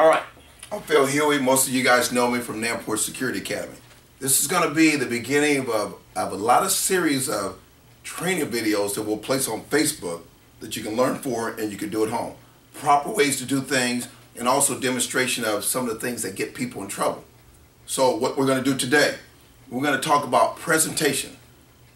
Alright, I'm Phil Hughey. Most of you guys know me from Nanpor Security Academy. This is going to be the beginning of a lot of series of training videos that we'll place on Facebook that you can learn for and you can do at home. Proper ways to do things, and also demonstration of some of the things that get people in trouble. So what we're going to do today, we're going to talk about presentation.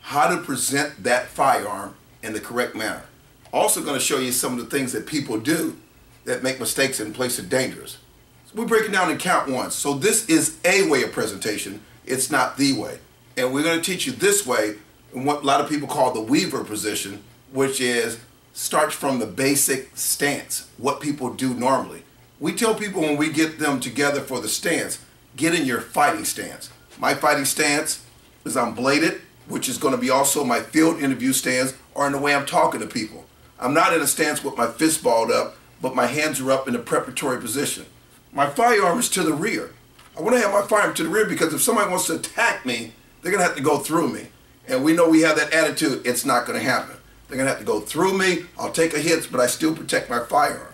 How to present that firearm in the correct manner. Also going to show you some of the things that people do that make mistakes and place it dangerous. So we're breaking down in count one. So this is a way of presentation. It's not the way. And we're going to teach you this way in what a lot of people call the weaver position, which is starts from the basic stance, what people do normally. We tell people when we get them together for the stance, get in your fighting stance. My fighting stance is I'm bladed, which is going to be also my field interview stance, or in the way I'm talking to people. I'm not in a stance with my fist balled up, but my hands are up in a preparatory position. My firearm is to the rear. I want to have my firearm to the rear because if somebody wants to attack me, they're going to have to go through me. And we know we have that attitude, it's not going to happen. They're going to have to go through me, I'll take a hit, but I still protect my firearm.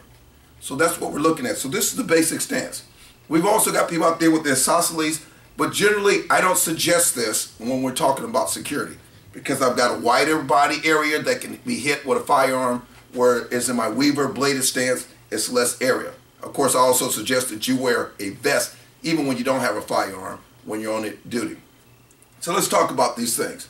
So that's what we're looking at. So this is the basic stance. We've also got people out there with their isosceles, but generally I don't suggest this when we're talking about security because I've got a wider body area that can be hit with a firearm, whereas in my weaver bladed stance, it's less area. Of course, I also suggest that you wear a vest even when you don't have a firearm when you're on duty. So let's talk about these things.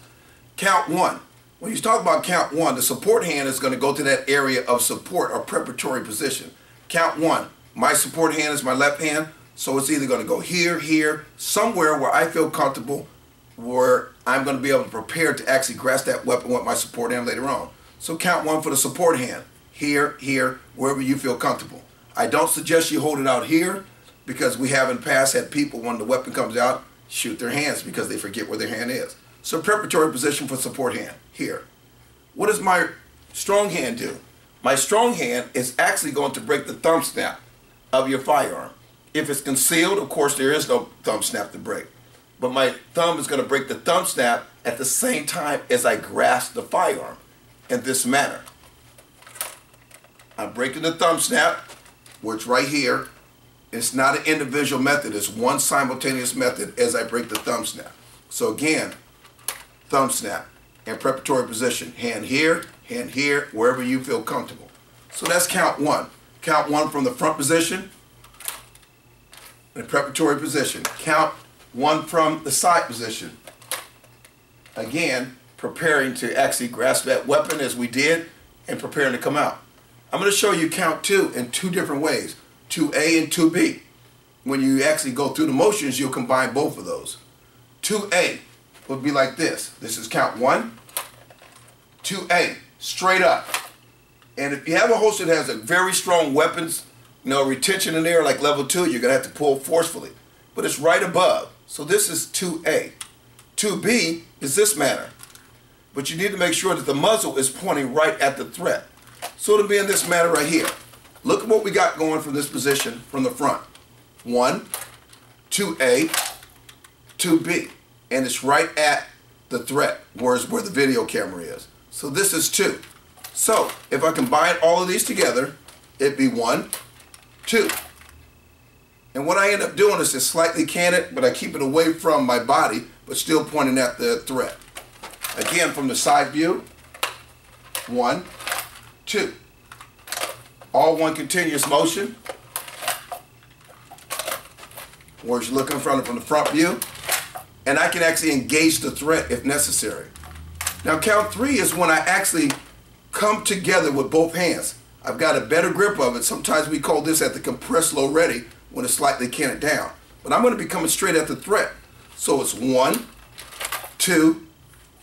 Count one. When you talk about count one, the support hand is going to go to that area of support or preparatory position. Count one. My support hand is my left hand, so it's either going to go here, here, somewhere where I feel comfortable, where I'm going to be able to prepare to actually grasp that weapon with my support hand later on. So count one for the support hand. Here, here, wherever you feel comfortable. I don't suggest you hold it out here because we have in the past had people when the weapon comes out shoot their hands because they forget where their hand is. So preparatory position for support hand, here. What does my strong hand do? My strong hand is actually going to break the thumb snap of your firearm. If it's concealed, of course there is no thumb snap to break. But my thumb is going to break the thumb snap at the same time as I grasp the firearm in this manner. I'm breaking the thumb snap, which right here, it's not an individual method, it's one simultaneous method as I break the thumb snap. So again, thumb snap and preparatory position, hand here, wherever you feel comfortable. So that's count one. Count one from the front position, in the preparatory position. Count one from the side position. Again, preparing to actually grasp that weapon as we did and preparing to come out. I'm going to show you count two in two different ways, 2A and 2B. When you actually go through the motions, you'll combine both of those. 2A would be like this. This is count one. 2A, straight up. And if you have a holster that has a very strong weapons, retention in there like level 2, you're going to have to pull forcefully. But it's right above. So this is 2A. 2B is this manner. But you need to make sure that the muzzle is pointing right at the threat. So it'll be in this manner right here. Look at what we got going from this position from the front. 1, 2A, 2B. And it's right at the threat, whereas where the video camera is. So this is 2. So if I combine all of these together, it'd be 1, 2. And what I end up doing is it's slightly canted, but I keep it away from my body, but still pointing at the threat. Again, from the side view, 1, 2. All one continuous motion. Whereas you're looking from the front view. And I can actually engage the threat if necessary. Now count 3 is when I actually come together with both hands. I've got a better grip of it. Sometimes we call this at the compressed low ready when it's slightly canted down. But I'm going to be coming straight at the threat. So it's 1, 2,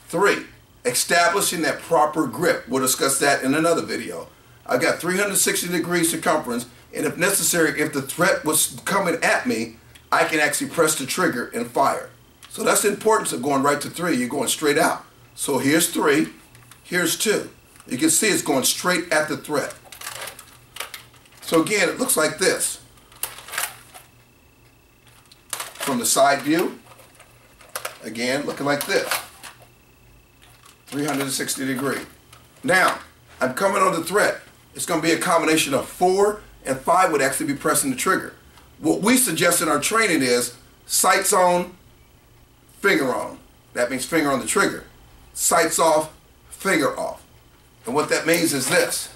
3. Establishing that proper grip. We'll discuss that in another video. I've got 360 degrees circumference, and if necessary, if the threat was coming at me, I can actually press the trigger and fire. So that's the importance of going right to 3. You're going straight out. So here's 3, here's 2. You can see it's going straight at the threat. So again, it looks like this. From the side view, again, looking like this. 360 degree. Now, I'm coming on the threat. It's going to be a combination of 4 and 5 would actually be pressing the trigger. What we suggest in our training is sights on, finger on. That means finger on the trigger. Sights off, finger off. And what that means is this.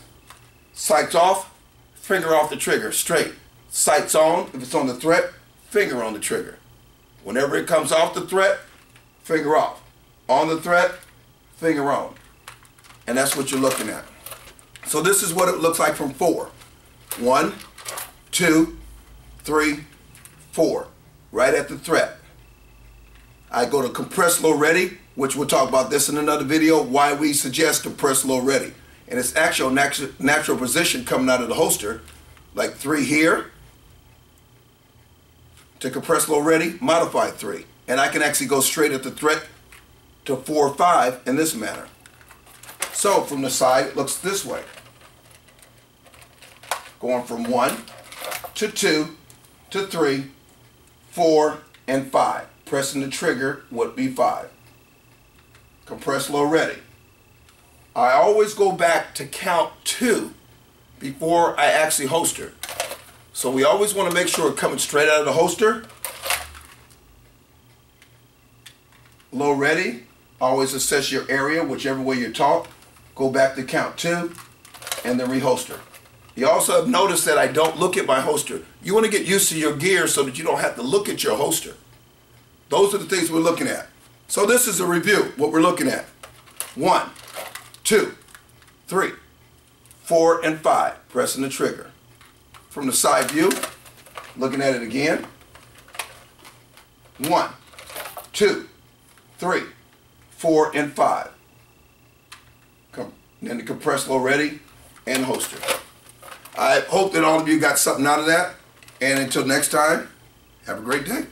Sights off, finger off the trigger, straight. Sights on, if it's on the threat, finger on the trigger. Whenever it comes off the threat, finger off. On the threat, finger on. And that's what you're looking at. So this is what it looks like from 4. 1, 2, 3, 4. Right at the threat. I go to compress low ready, which we'll talk about this in another video, why we suggest compress low ready. And it's actual natural position coming out of the holster, like 3 here. To compress low ready, modified 3. And I can actually go straight at the threat to 4 or 5 in this manner. So from the side, it looks this way. Going from 1 to 2 to 3, 4, and 5. Pressing the trigger would be 5. Compress low ready. I always go back to count 2 before I actually holster. So we always want to make sure it's coming straight out of the holster. Low ready. Always assess your area, whichever way you're taught. Go back to count 2 and then reholster. You also have noticed that I don't look at my holster. You want to get used to your gear so that you don't have to look at your holster. Those are the things we're looking at. So this is a review, what we're looking at. 1, 2, 3, 4, and 5. Pressing the trigger. From the side view, looking at it again. 1, 2, 3, 4, and 5. Then the compress low ready and holster. I hope that all of you got something out of that. And until next time, have a great day.